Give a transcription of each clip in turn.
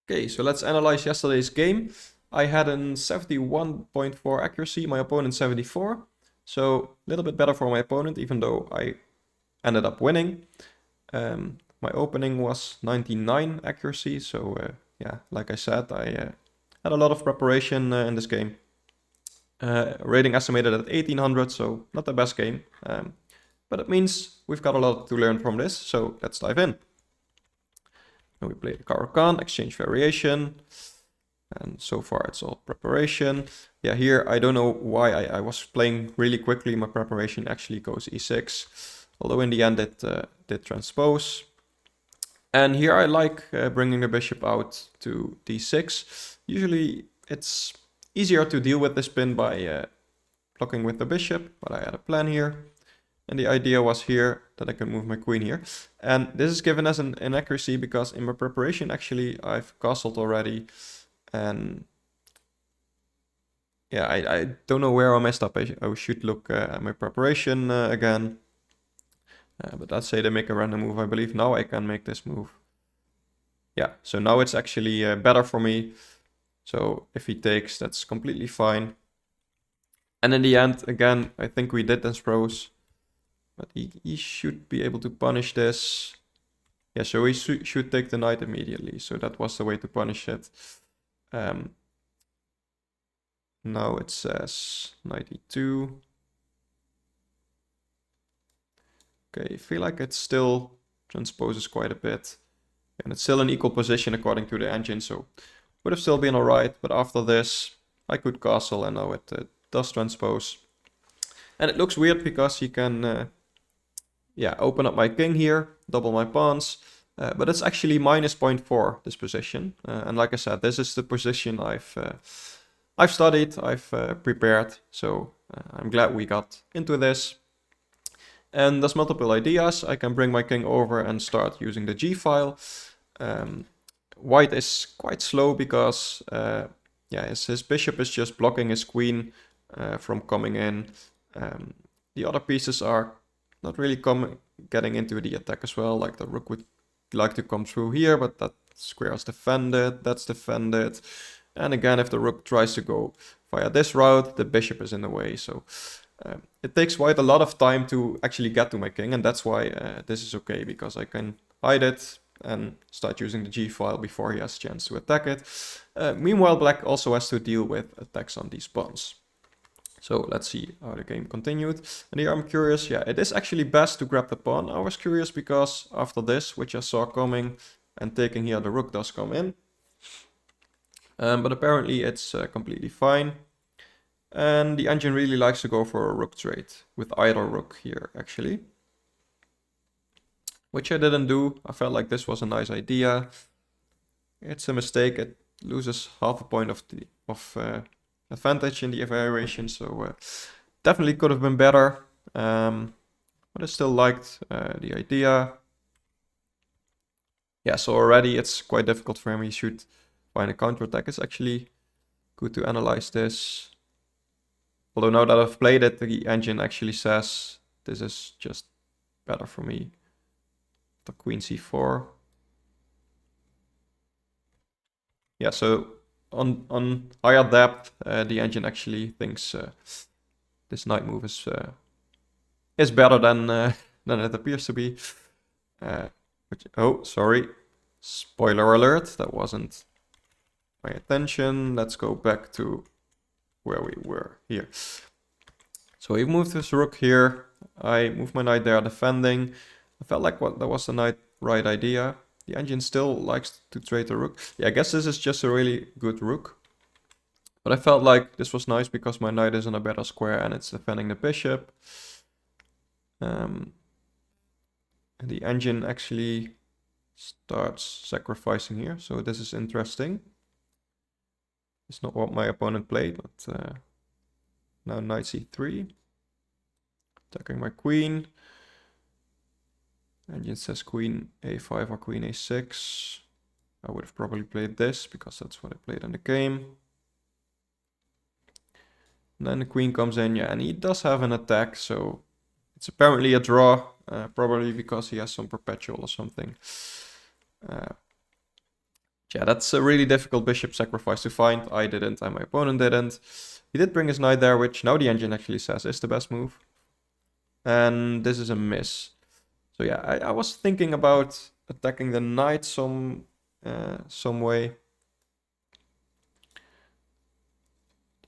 Okay, so let's analyze yesterday's game. I had a 71.4 accuracy, my opponent 74. So a little bit better for my opponent, even though I ended up winning. My opening was 99 accuracy, so yeah, like I said, I had a lot of preparation in this game. Rating estimated at 1800, so not the best game. But it means we've got a lot to learn from this, so let's dive in. And we play the Caro-Kann, exchange variation. And so far it's all preparation. Yeah, here I don't know why I was playing really quickly. My preparation actually goes e6. Although in the end it did transpose. And here I like bringing the bishop out to d6. Usually it's easier to deal with this pin by blocking with the bishop, but I had a plan here. And the idea was here that I can move my queen here. And this is given as an inaccuracy because in my preparation actually I've castled already. And yeah, I don't know where I messed up. I should look at my preparation again. But let's say they make a random move. I believe now I can make this move. Yeah, so now it's actually better for me. So if he takes, that's completely fine. And in the end, again, I think we did transpose. But he should be able to punish this. Yeah, so he should take the knight immediately. So that was the way to punish it. Now it says knight e2. Okay, I feel like it still transposes quite a bit. And it's still an equal position according to the engine, so would have still been alright. But after this, I could castle and now it does transpose. And it looks weird because he can yeah, open up my king here, double my pawns. But it's actually minus 0.4, this position. And like I said, this is the position I've studied, I've prepared. So I'm glad we got into this. And there's multiple ideas. I can bring my king over and start using the G file. White is quite slow because yeah, his bishop is just blocking his queen from coming in. The other pieces are not really getting into the attack as well. Like the rook would like to come through here, but that square is defended, that's defended. And again, if the rook tries to go via this route, the bishop is in the way. So it takes quite a lot of time to actually get to my king, and that's why this is okay, because I can hide it and start using the G file before he has a chance to attack it. Meanwhile, black also has to deal with attacks on these pawns. So let's see how the game continued. And here I'm curious, yeah, it is actually best to grab the pawn. I was curious because after this, which I saw coming and taking here, the rook does come in. But apparently it's completely fine. And the engine really likes to go for a rook trade with either rook here, actually. Which I didn't do. I felt like this was a nice idea. It's a mistake. It loses half a point of advantage in the evaluation, so definitely could have been better. But I still liked the idea. Yeah, so already it's quite difficult for him. He should find a counterattack. It's actually good to analyze this. Although now that I've played it, the engine actually says this is just better for me. The queen c4. Yeah, so on higher depth, the engine actually thinks this knight move is better than it appears to be. Oh, sorry. Spoiler alert, that wasn't my attention. Let's go back to where we were here. So he moved his rook here. I moved my knight there defending. I felt like that was the right idea. The engine still likes to trade the rook. Yeah, I guess this is just a really good rook. But I felt like this was nice because my knight is in a better square and it's defending the bishop. And the engine actually starts sacrificing here. So this is interesting. It's not what my opponent played, but now knight c3. Attacking my queen. Engine says queen a5 or queen a6. I would have probably played this because that's what I played in the game. And then the queen comes in, yeah, and he does have an attack, so it's apparently a draw, probably because he has some perpetual or something. Which Yeah, that's a really difficult bishop sacrifice to find. I didn't, and my opponent didn't. He did bring his knight there, which now the engine actually says is the best move. And this is a miss. So yeah, I was thinking about attacking the knight some way.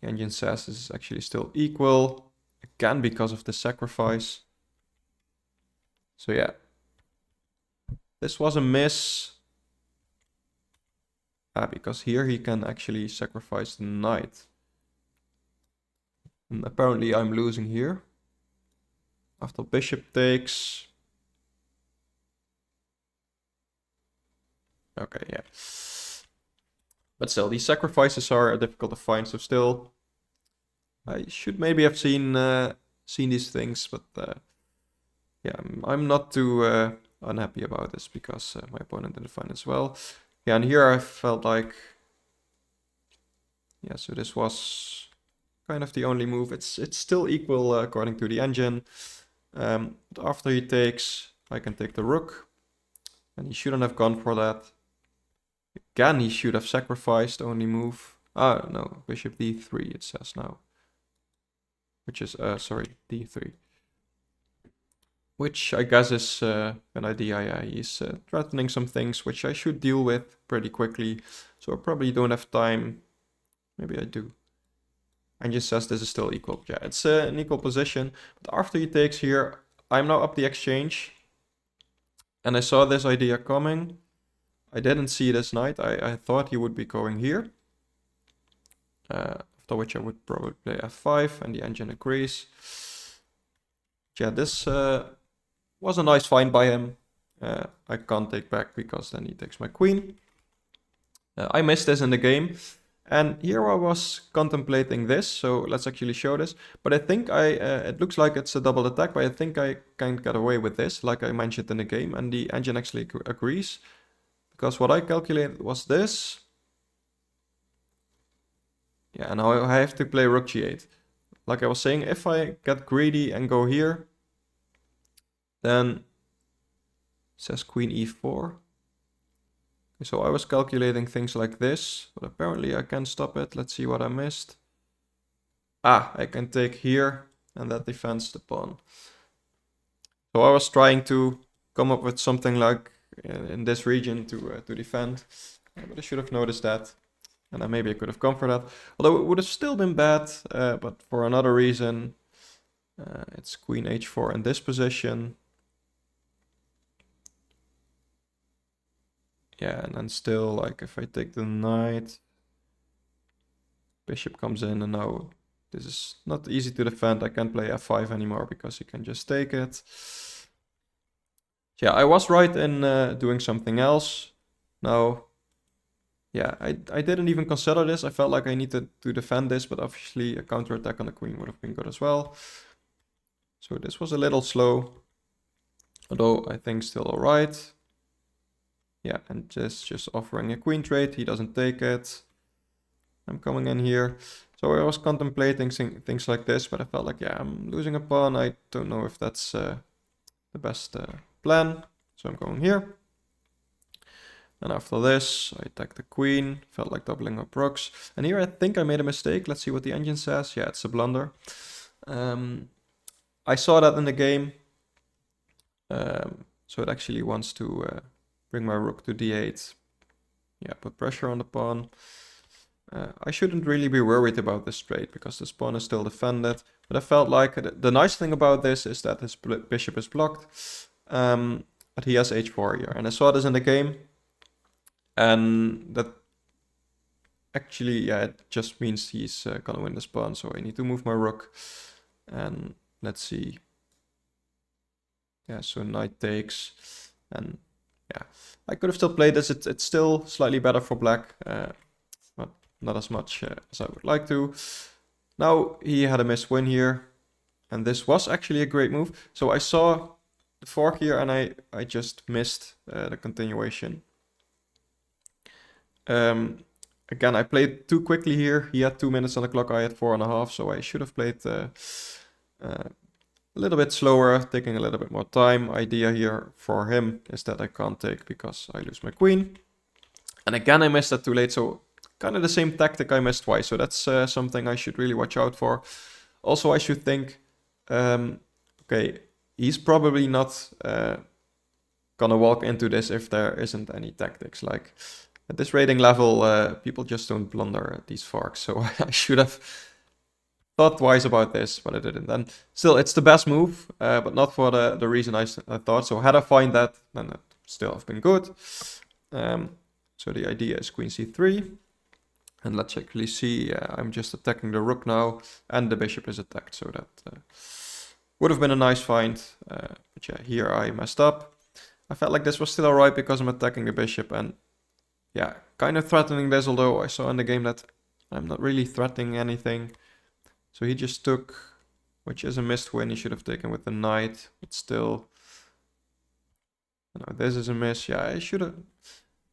The engine says this is actually still equal. Again, because of the sacrifice. So yeah. This was a miss. Because here he can actually sacrifice the knight. And apparently I'm losing here. After bishop takes. Okay, yeah. But still, these sacrifices are difficult to find, so still... I should maybe have seen these things, but yeah, I'm not too unhappy about this because my opponent didn't find as well. Yeah, and here I felt like... Yeah, so this was kind of the only move. It's still equal according to the engine. But after he takes, I can take the rook. And he shouldn't have gone for that. Again, he should have sacrificed, only move. Ah, no, bishop d3 it says now. Which is, sorry, d3. Which I guess is an idea. Yeah, he's threatening some things which I should deal with pretty quickly. So I probably don't have time. Maybe I do. And just says this is still equal. Yeah, it's an equal position. But after he takes here, I'm now up the exchange. And I saw this idea coming. I didn't see this knight. I thought he would be going here. After which I would probably play f5 and the engine agrees. Yeah, this was a nice find by him. I can't take back because then he takes my queen. I missed this in the game. And here I was contemplating this, so let's actually show this. But I think it looks like it's a double attack, but I think I can get away with this, like I mentioned in the game. And the engine actually agrees. Because what I calculated was this. Yeah, now I have to play rook g8. Like I was saying, if I get greedy and go here, then it says queen e4. So I was calculating things like this, but apparently I can't stop it. Let's see what I missed. I can take here, and that defends the pawn. So I was trying to come up with something like in this region to defend, but I should have noticed that, and then maybe I could have gone for that. Although it would have still been bad, but for another reason. It's queen h4 in this position. Yeah, and then still, like, if I take the knight, bishop comes in, and now this is not easy to defend. I can't play f5 anymore because he can just take it. Yeah, I was right in doing something else. Now, yeah, I didn't even consider this. I felt like I needed to defend this, but obviously a counterattack on the queen would have been good as well. So this was a little slow, although I think still alright. Yeah, and just offering a queen trade. He doesn't take it. I'm coming in here. So I was contemplating things like this, but I felt like, yeah, I'm losing a pawn. I don't know if that's the best plan. So I'm going here. And after this, I attack the queen. Felt like doubling up rooks. And here I think I made a mistake. Let's see what the engine says. Yeah, it's a blunder. I saw that in the game. So it actually wants to bring my rook to d8. Yeah, put pressure on the pawn. I shouldn't really be worried about this trade because this pawn is still defended. But I felt like the nice thing about this is that his bishop is blocked. But he has h4 here. And I saw this in the game. And that actually, yeah, it just means he's gonna win this pawn. So I need to move my rook. And let's see. Yeah, so knight takes. And yeah, I could have still played this. It's still slightly better for black. But not as much as I would like to. Now he had a missed win here. And this was actually a great move. So I saw the fork here and I just missed the continuation. Again, I played too quickly here. He had 2 minutes on the clock, I had 4.5. So I should have played a little bit slower, taking a little bit more time. Idea here for him is that I can't take because I lose my queen. And again, I missed that too late, so kind of the same tactic I missed twice. So that's something I should really watch out for. Also, I should think, okay, he's probably not gonna walk into this if there isn't any tactics. Like, at this rating level, people just don't blunder at these forks, so I should have thought twice about this, but I didn't. And still, it's the best move, but not for the reason I thought. So had I find that, then it still have been good. So the idea is queen c3. And let's actually see, I'm just attacking the rook now, and the bishop is attacked, so that would have been a nice find. But yeah, here I messed up. I felt like this was still alright because I'm attacking the bishop, and yeah, kind of threatening this, although I saw in the game that I'm not really threatening anything. So he just took, which is a missed win. He should have taken with the knight, but still. No, this is a miss. Yeah, I should have.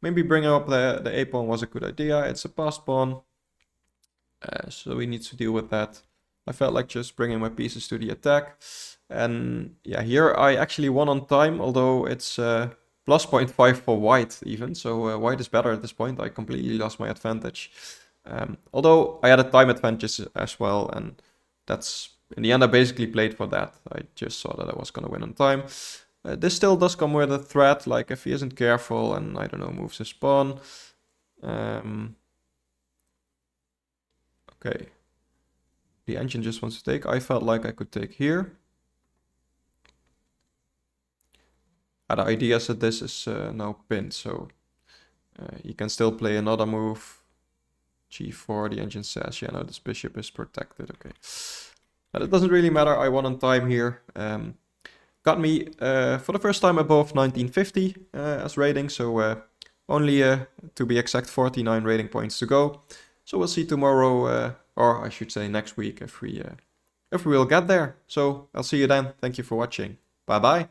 Maybe bringing up the a pawn was a good idea. It's a passed pawn, so we need to deal with that. I felt like just bringing my pieces to the attack. And yeah, here I actually won on time, although it's plus 0.5 for white even. So white is better at this point. I completely lost my advantage. Although I had a time advantage as well, and that's, in the end, I basically played for that. I just saw that I was going to win on time. This still does come with a threat, like if he isn't careful and, I don't know, moves his pawn. Okay. The engine just wants to take. I felt like I could take here. The idea is that this is now pinned, so you can still play another move. G4, the engine says, yeah, no, this bishop is protected, okay. But it doesn't really matter, I won on time here. Got me, for the first time, above 1950 as rating, so only, to be exact, 49 rating points to go. So we'll see tomorrow, or I should say next week, if we will get there. So I'll see you then. Thank you for watching. Bye-bye.